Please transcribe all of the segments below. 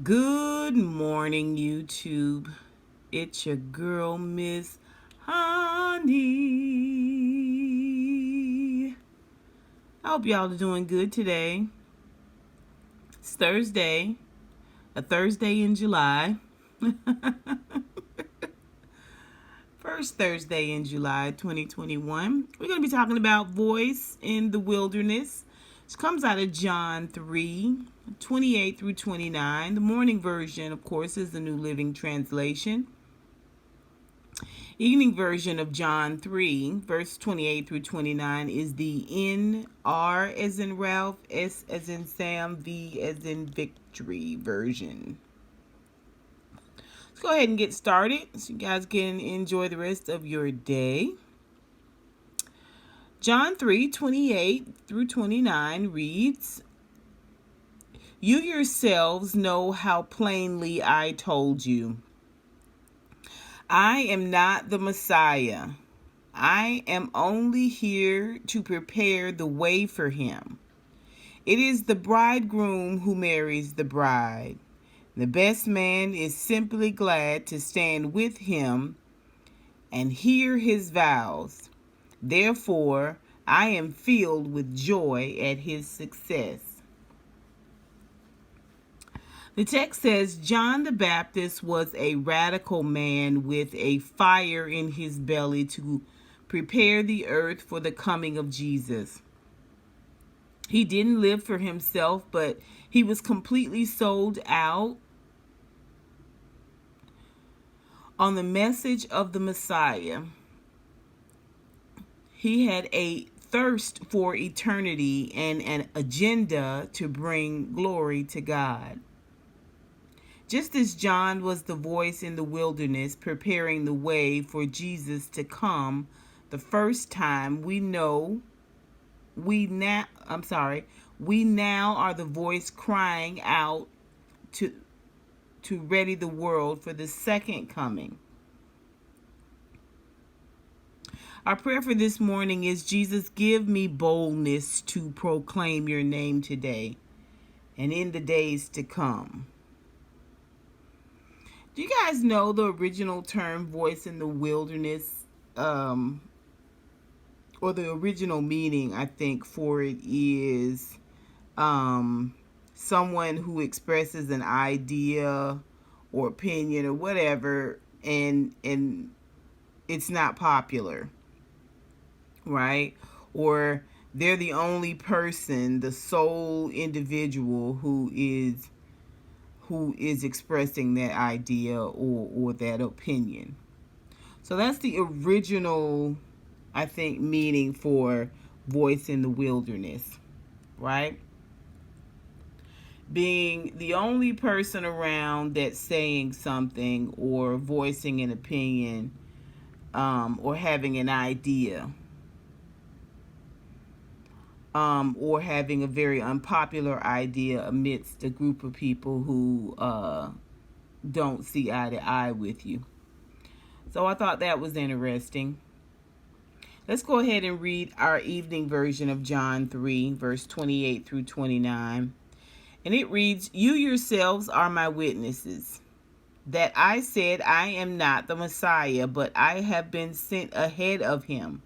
Good morning, YouTube. It's your girl, Miss Honey. I hope y'all are doing good today. It's Thursday, a Thursday in July. First Thursday in July 2021. We're going to be talking about voice in the wilderness. This comes out of John 3:28 through 29. The morning version, of course, is the New Living Translation. Evening version of John 3, verse 28 through 29 is the NR as in Ralph, S as in Sam, V as in Victory version. Let's go ahead and get started so you guys can enjoy the rest of your day. John 3:28 through 29 reads, "You yourselves know how plainly I told you. I am not the Messiah. I am only here to prepare the way for him. It is the bridegroom who marries the bride. The best man is simply glad to stand with him and hear his vows. Therefore, I am filled with joy at his success." The text says John the Baptist was a radical man with a fire in his belly to prepare the earth for the coming of Jesus. He didn't live for himself, but he was completely sold out on the message of the Messiah. He had a thirst for eternity and an agenda to bring glory to God. Just as John was the voice in the wilderness preparing the way for Jesus to come the first time, we now are the voice crying out to ready the world for the second coming. Our prayer for this morning is, Jesus, give me boldness to proclaim your name today and in the days to come. Do you guys know the original term voice in the wilderness? Or the original meaning, I think, for it is someone who expresses an idea or opinion or whatever, and it's not popular, right? Or they're the only person, the sole individual who is expressing that idea or that opinion. So that's the original, I think, meaning for voice in the wilderness, right? Being the only person around that's saying something or voicing an opinion, or having an idea, or having a very unpopular idea amidst a group of people who don't see eye to eye with you. So I thought that was interesting. Let's go ahead and read our evening version of John 3, verse 28 through 29. And it reads, "You yourselves are my witnesses, that I said I am not the Messiah, but I have been sent ahead of him.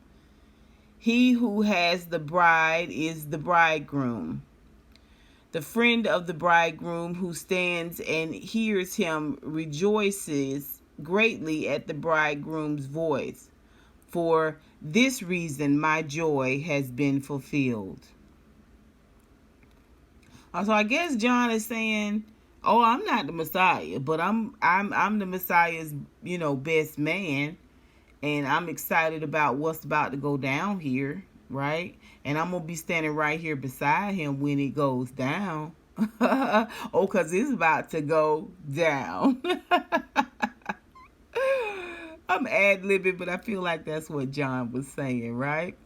He who has the bride is the bridegroom. The friend of the bridegroom who stands and hears him rejoices greatly at the bridegroom's voice. For this reason my joy has been fulfilled." So I guess John is saying, "Oh, I'm not the Messiah, but I'm the Messiah's, best man, and I'm excited about what's about to go down here, right? And I'm gonna be standing right here beside him when it goes down." Oh, because it's about to go down. I'm ad-libbing, but I feel like that's what John was saying, right?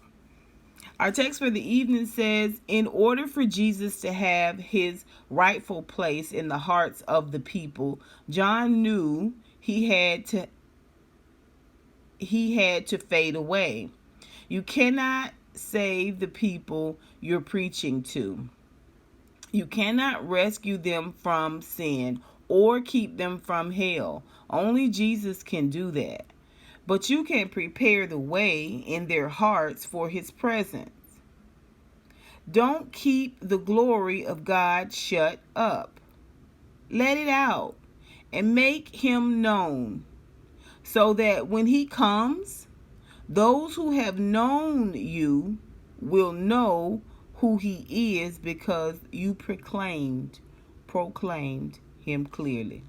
Our text for the evening says, in order for Jesus to have his rightful place in the hearts of the people, John knew he had to fade away. You cannot save the people you're preaching to. You cannot rescue them from sin or keep them from hell. Only Jesus can do that. But you can prepare the way in their hearts for his presence. Don't keep the glory of God shut up. Let it out and make him known, so that when he comes, those who have known you will know who he is, because you proclaimed him clearly.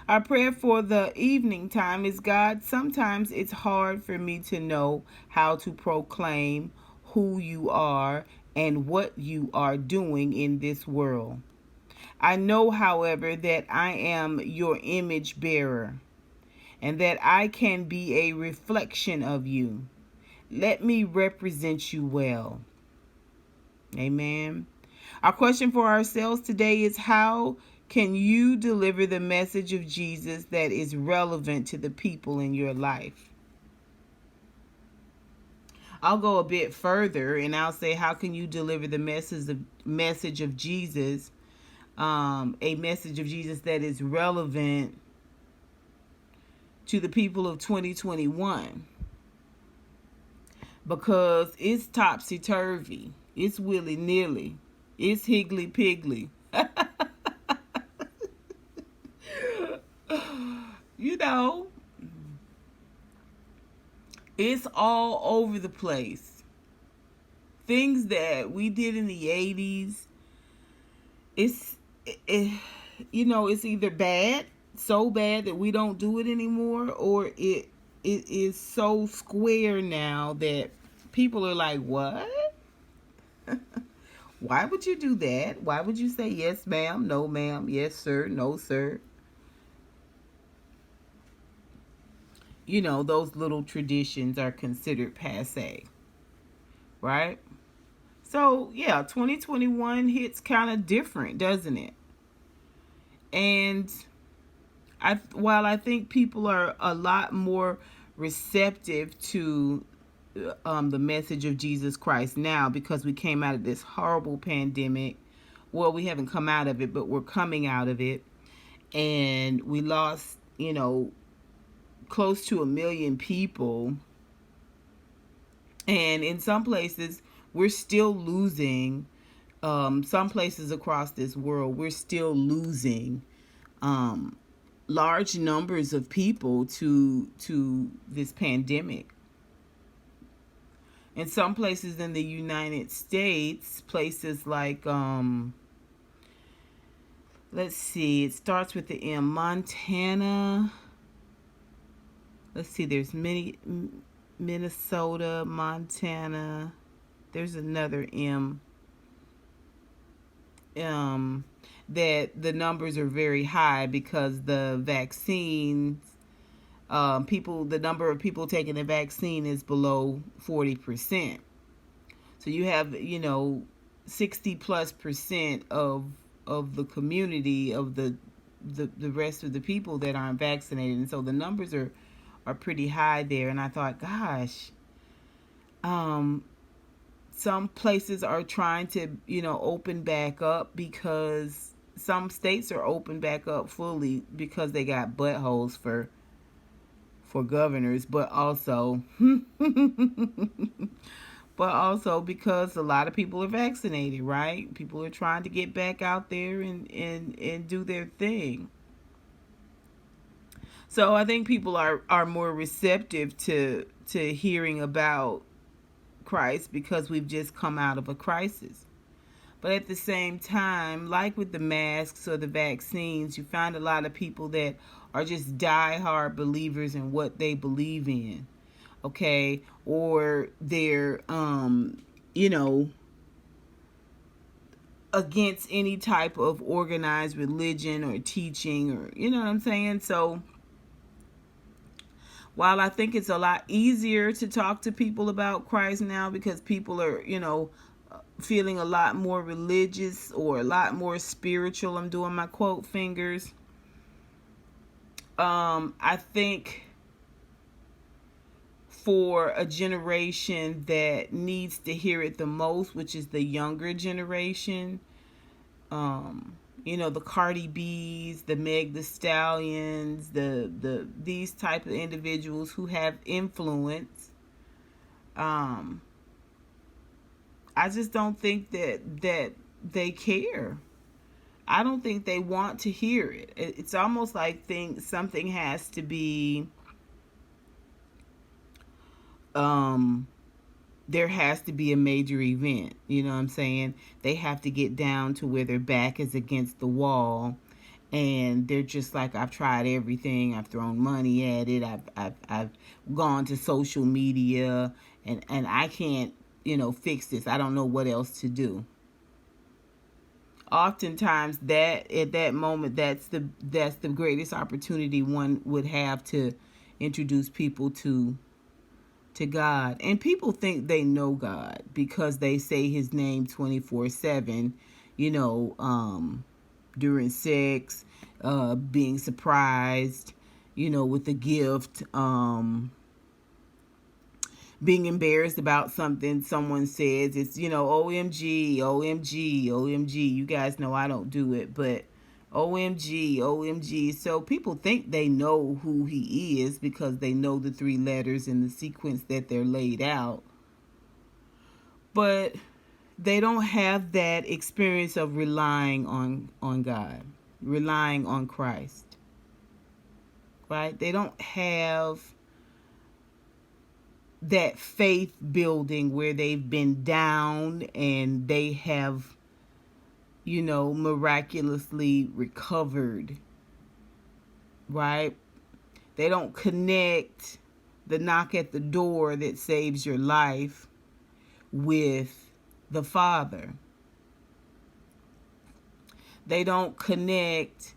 Our prayer for the evening time is, God, sometimes it's hard for me to know how to proclaim who you are and what you are doing in this world. I know, however, that I am your image bearer and that I can be a reflection of you. Let me represent you well. Amen. Our question for ourselves today is, how can you deliver the message of Jesus that is relevant to the people in your life? I'll go a bit further and I'll say, how can you deliver the message of Jesus, a message of Jesus that is relevant to the people of 2021? Because it's topsy-turvy. It's willy-nilly. It's higgly-piggly. You know, it's all over the place. Things that we did in the 80s, it's either bad, so bad that we don't do it anymore, or it is so square now that people are like, what? Why would you do that? Why would you say yes, ma'am, no, ma'am, yes, sir, no, sir? Those little traditions are considered passé, right? So, yeah, 2021 hits kind of different, doesn't it? And while I think people are a lot more receptive to the message of Jesus Christ now, because we came out of this horrible pandemic. Well, we haven't come out of it, but we're coming out of it. And we lost, close to 1 million people. And in some places, we're still losing. Some places across this world, we're still losing large numbers of people to this pandemic. In some places in the United States, places like, let's see, it starts with the M, Montana. Let's see, there's Minnesota, Montana. There's another M. That the numbers are very high because the vaccines, the number of people taking the vaccine is below 40%. So you have, 60+% of the community, of the rest of the people that aren't vaccinated. And so the numbers are pretty high there. And I thought, gosh, some places are trying to, open back up, because some states are open back up fully because they got buttholes for governors, but also because a lot of people are vaccinated, right? People are trying to get back out there and do their thing. So I think people are more receptive to hearing about Christ because we've just come out of a crisis. But at the same time, like with the masks or the vaccines, you find a lot of people that are just diehard believers in what they believe in, okay? Or they're, against any type of organized religion or teaching, or, you know what I'm saying? So while I think it's a lot easier to talk to people about Christ now because people are, feeling a lot more religious or a lot more spiritual, I'm doing my quote fingers. I think for a generation that needs to hear it the most, which is the younger generation. The Cardi B's, the Meg the Stallions, these type of individuals who have influence. I just don't think that they care. I don't think they want to hear it. It's almost like something has to be there has to be a major event. You know what I'm saying? They have to get down to where their back is against the wall, and they're just like, I've tried everything. I've thrown money at it. I've gone to social media, and I can't fix this. I don't know what else to do. Oftentimes, that at that moment, that's the greatest opportunity one would have to introduce people to God. And people think they know God because they say his name 24/7, during sex, being surprised, with a gift, being embarrassed about something someone says. It's, OMG, OMG, OMG. You guys know I don't do it, but OMG, OMG. So people think they know who he is because they know the 3 letters in the sequence that they're laid out. But they don't have that experience of relying on God, relying on Christ. Right? They don't have that faith building where they've been down and they have miraculously recovered, right? They don't connect the knock at the door that saves your life with the Father. They don't connect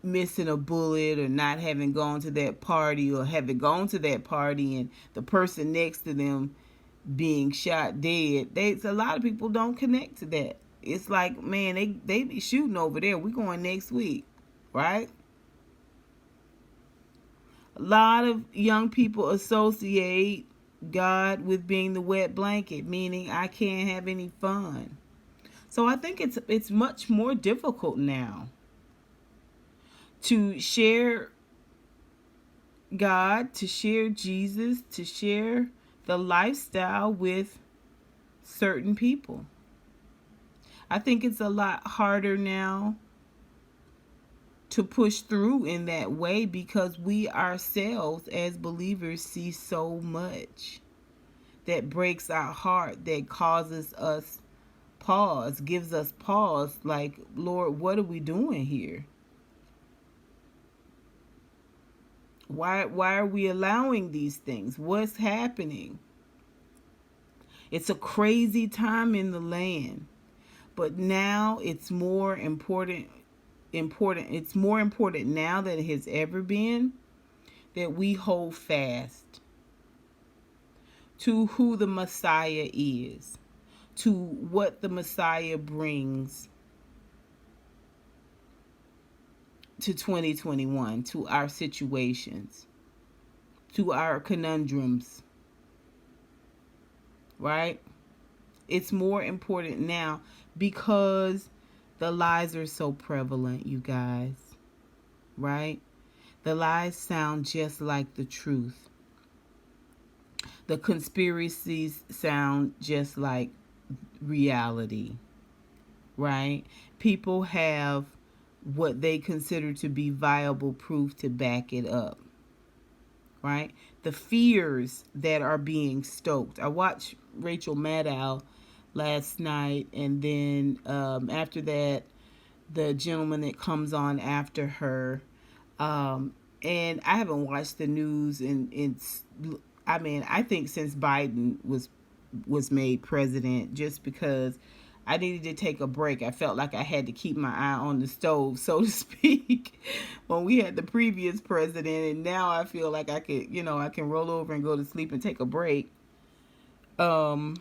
missing a bullet or not having gone to that party, or having gone to that party and the person next to them being shot dead. A lot of people don't connect to that. It's like, man, they be shooting over there. We going next week, right? A lot of young people associate God with being the wet blanket, meaning I can't have any fun. So I think it's much more difficult now to share God, to share Jesus, to share the lifestyle with certain people. I think it's a lot harder now to push through in that way because we ourselves as believers see so much that breaks our heart, that causes us pause, gives us pause, like, Lord, what are we doing here? Why are we allowing these things? What's happening? It's a crazy time in the land. But now it's more important. It's more important now than it has ever been that we hold fast to who the Messiah is, to what the Messiah brings to 2021, to our situations, to our conundrums, right? It's more important now because the lies are so prevalent, you guys, right? The lies sound just like the truth. The conspiracies sound just like reality, right? People have what they consider to be viable proof to back it up, right? The fears that are being stoked. I watched Rachel Maddow last night, and then after that, the gentleman that comes on after her, and I haven't watched the news I think since Biden was made president, just because I needed to take a break. I felt like I had to keep my eye on the stove, so to speak, when we had the previous president, and now I feel like I can roll over and go to sleep and take a break. And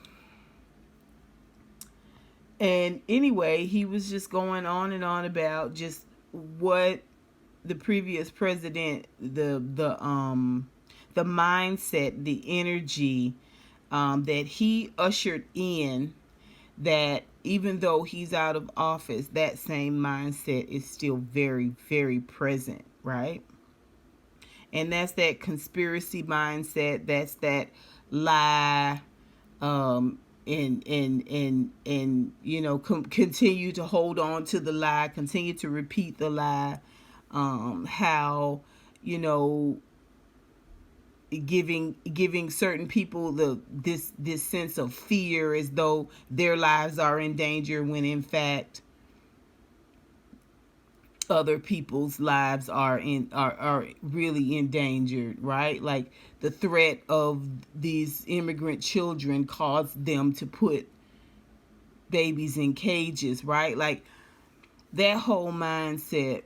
anyway, he was just going on and on about just what the previous president, the mindset, the energy that he ushered in, that even though he's out of office, that same mindset is still very, very present, right? And that's that conspiracy mindset. That's that lie, and continue to hold on to the lie, continue to repeat the lie. How you know giving certain people this sense of fear, as though their lives are in danger, when in fact other people's lives are really endangered, right? Like the threat of these immigrant children caused them to put babies in cages, right? Like that whole mindset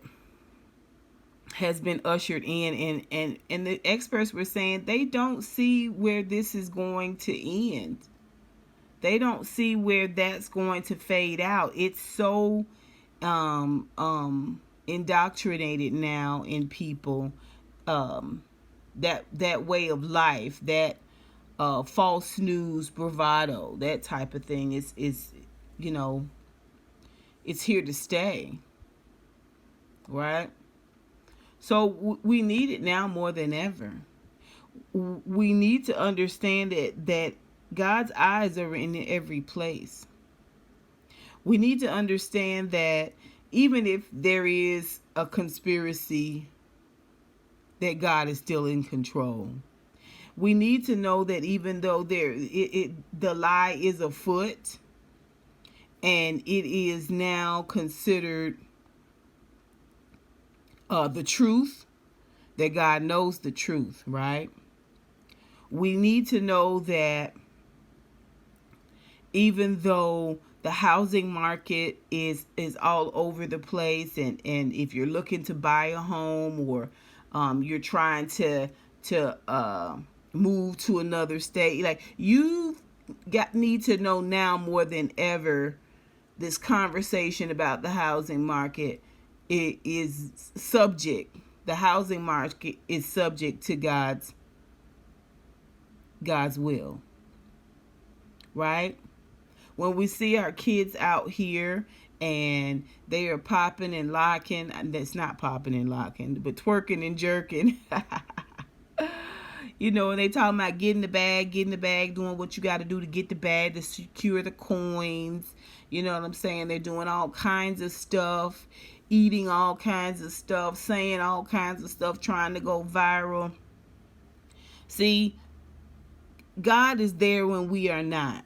has been ushered in, and the experts were saying they don't see where this is going to end. They don't see where that's going to fade out. It's so indoctrinated now in people, that way of life, that false news, bravado, that type of thing is it's here to stay, right? So we need it now more than ever. We need to understand that God's eyes are in every place. We need to understand that even if there is a conspiracy, that God is still in control. We need to know that even though the lie is afoot, and it is now considered the truth, that God knows the truth, right? We need to know that even though the housing market is all over the place, and if you're looking to buy a home, or you're trying to move to another state, like you need to know now more than ever, this conversation about the housing market, it is subject. The housing market is subject to God's will, right? When we see our kids out here and they are popping and locking, that's not popping and locking, but twerking and jerking, and they talking about getting the bag, doing what you got to do to get the bag, to secure the coins. You know what I'm saying? They're doing all kinds of stuff, eating all kinds of stuff, saying all kinds of stuff, trying to go viral. See, God is there when we are not.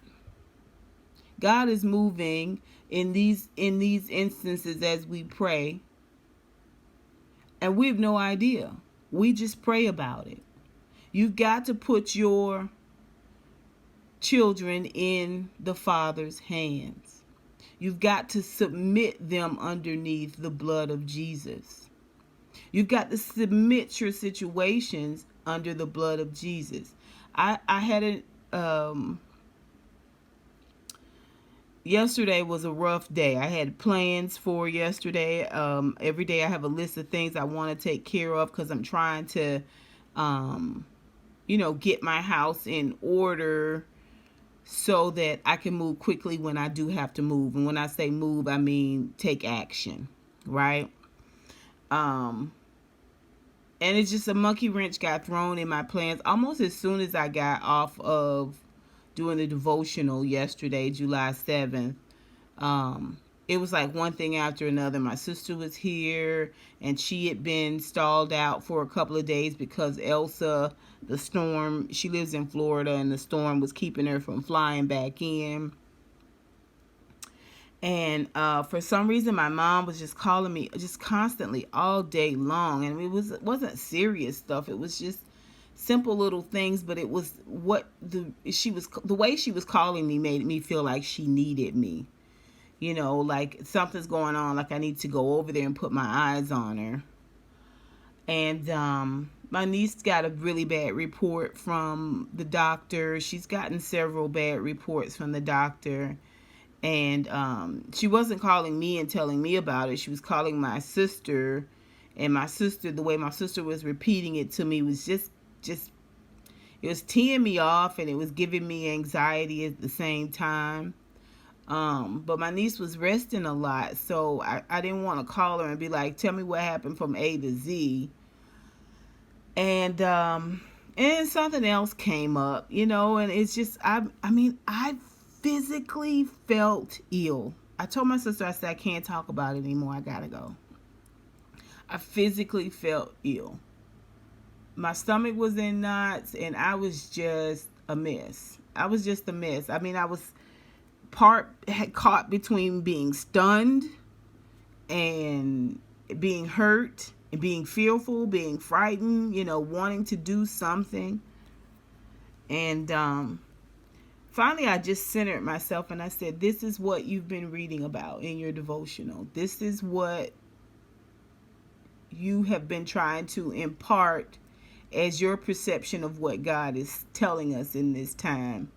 God is moving in these instances as we pray, and we have no idea. We just pray about it. You've got to put your children in the Father's hands. You've got to submit them underneath the blood of Jesus. You've got to submit your situations under the blood of Jesus. I had yesterday was a rough day. I had plans for yesterday. Every day I have a list of things I want to take care of, because I'm trying to, get my house in order so that I can move quickly when I do have to move. And when I say move, I mean take action, right? And it's just a monkey wrench got thrown in my plans almost as soon as I got off of doing the devotional yesterday, July 7th. It was like one thing after another. My sister was here, and she had been stalled out for a couple of days because Elsa, the storm, she lives in Florida, and the storm was keeping her from flying back in. And for some reason, my mom was just calling me just constantly all day long. And it wasn't serious stuff. It was just simple little things, but it was the way she was calling me made me feel like she needed me. Like something's going on, like I need to go over there and put my eyes on her. And my niece got a really bad report from the doctor. She's gotten several bad reports from the doctor. And she wasn't calling me and telling me about it. She was calling my sister And my sister, the way my sister was repeating it to me was just it was teeing me off, and it was giving me anxiety at the same time. But my niece was resting a lot, so I didn't want to call her and be like, tell me what happened from A to Z. And something else came up, and it's just, I physically felt ill. I told my sister, I said, I can't talk about it anymore. I gotta go. I physically felt ill. My stomach was in knots, and I was just a mess. I was just a mess. I was caught between being stunned and being hurt and being fearful, being frightened, wanting to do something. And finally, I just centered myself and I said, this is what you've been reading about in your devotional. This is what you have been trying to impart as your perception of what God is telling us in this time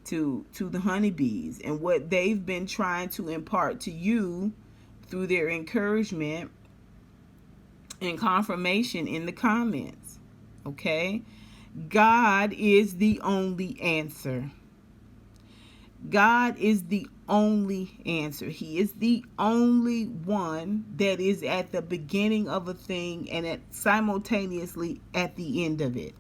to the honeybees, and what they've been trying to impart to you through their encouragement and confirmation in the comments. Okay? God is the only answer. God is the only answer. He is the only one that is at the beginning of a thing and simultaneously at the end of it.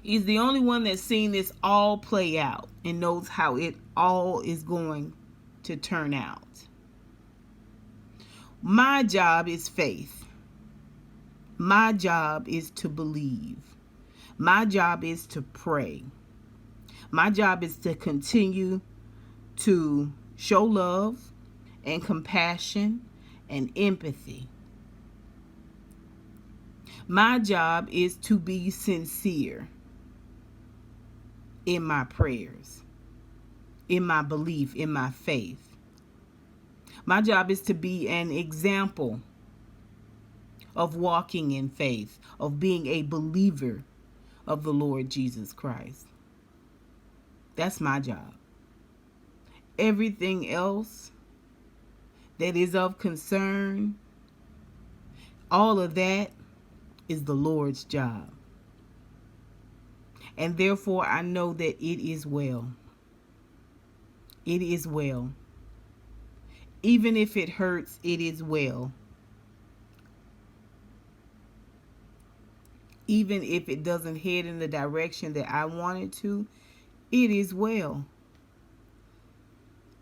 He's the only one that's seen this all play out and knows how it all is going to turn out. My job is faith. My job is to believe. My job is to pray. My job is to continue to show love and compassion and empathy. My job is to be sincere in my prayers, in my belief, in my faith. My job is to be an example of walking in faith, of being a believer of the Lord Jesus Christ. That's my job. Everything else that is of concern, all of that is the Lord's job. And therefore, I know that it is well. It is well. Even if it hurts, it is well. Even if it doesn't head in the direction that I want it to, it is well.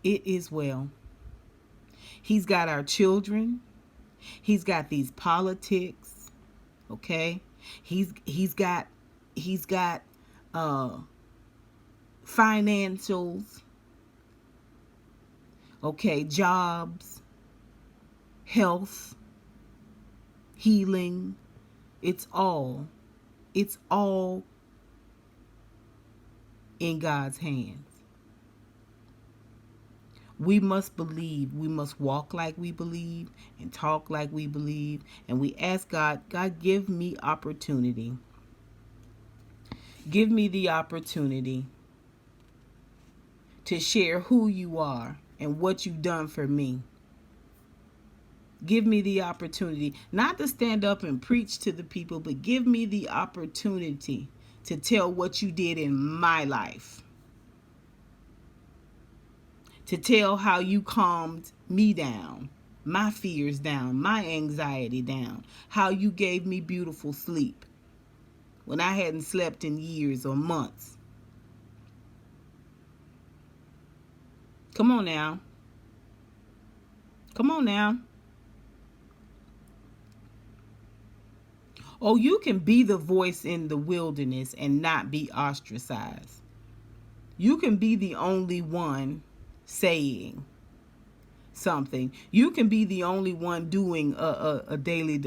It is well. He's got our children. He's got these politics. Okay? He's got financials. Okay, jobs, health, healing. It's all in God's hands. We must believe. We must walk like we believe and talk like we believe. And we ask God, give me opportunity. Give me the opportunity to share who you are and what you've done for me. Give me the opportunity, not to stand up and preach to the people, but give me the opportunity to tell what you did in my life. To tell how you calmed me down, my fears down, my anxiety down, how you gave me beautiful sleep when I hadn't slept in years or months. Come on now. Come on now. Oh, you can be the voice in the wilderness and not be ostracized. You can be the only one saying something. You can be the only one doing a daily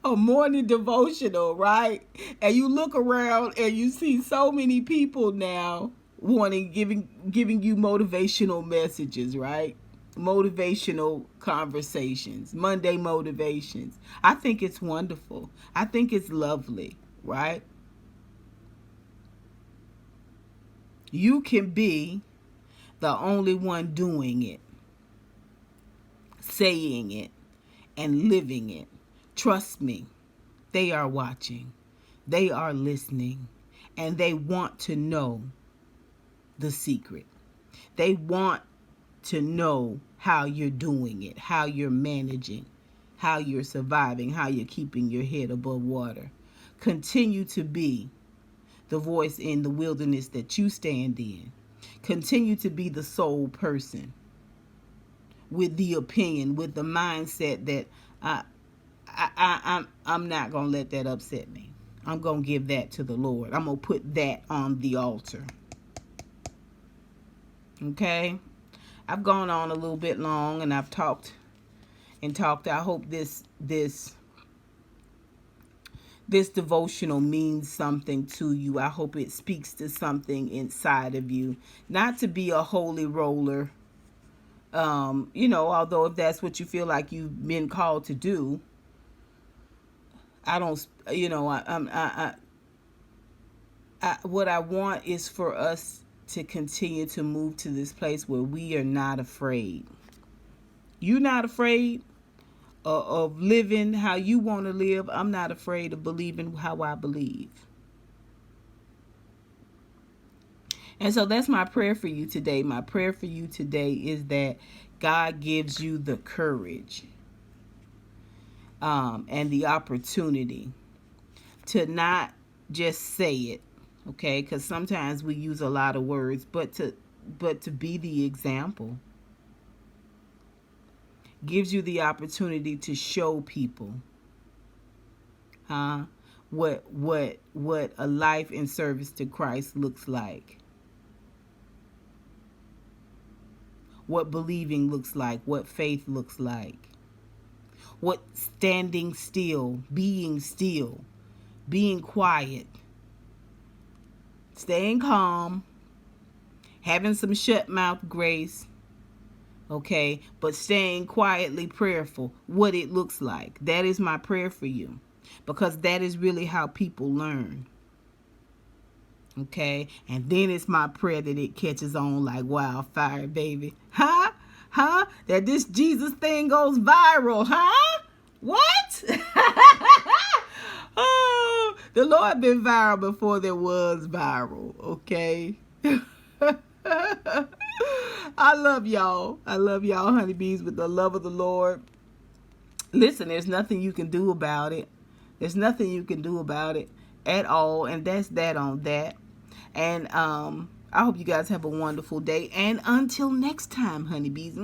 a morning devotional, right? And you look around and you see so many people now giving you motivational messages, right? Motivational conversations, Monday motivations. I think it's wonderful. I think it's lovely, right? You can be the only one doing it, saying it, and living it. Trust me, they are watching. They are listening. And they want to know the secret. They want to know how you're doing it, how you're managing, how you're surviving, how you're keeping your head above water. Continue to be the voice in the wilderness that you stand in. Continue to be the sole person with the opinion, with the mindset that I'm not going to let that upset me. I'm going to give that to the Lord. I'm going to put that on the altar. Okay? I've gone on a little bit long, and I've talked and talked. I hope this devotional means something to you. I hope it speaks to something inside of you. Not to be a holy roller, although if that's what you feel like you've been called to do, what I want is for us to continue to move to this place where we are not afraid. You're not afraid of living how you want to live. I'm not afraid of believing how I believe. And so that's my prayer for you today. My prayer for you today is that God gives you the courage and the opportunity to not just say it, okay? Because sometimes we use a lot of words, but to be the example. Gives you the opportunity to show people what a life in service to Christ looks like. What believing looks like, what faith looks like. What standing still, being quiet, staying calm, having some shut mouth grace, okay, but staying quietly prayerful, what it looks like. That is my prayer for you, because that is really how people learn. Okay, and then it's my prayer that it catches on like wildfire, baby. That this Jesus thing goes viral, What? Oh, the Lord been viral before there was viral, okay? I love y'all. I love y'all, honeybees, with the love of the Lord. Listen, there's nothing you can do about it. There's nothing you can do about it at all, and that's that on that. And I hope you guys have a wonderful day. And until next time, honeybees.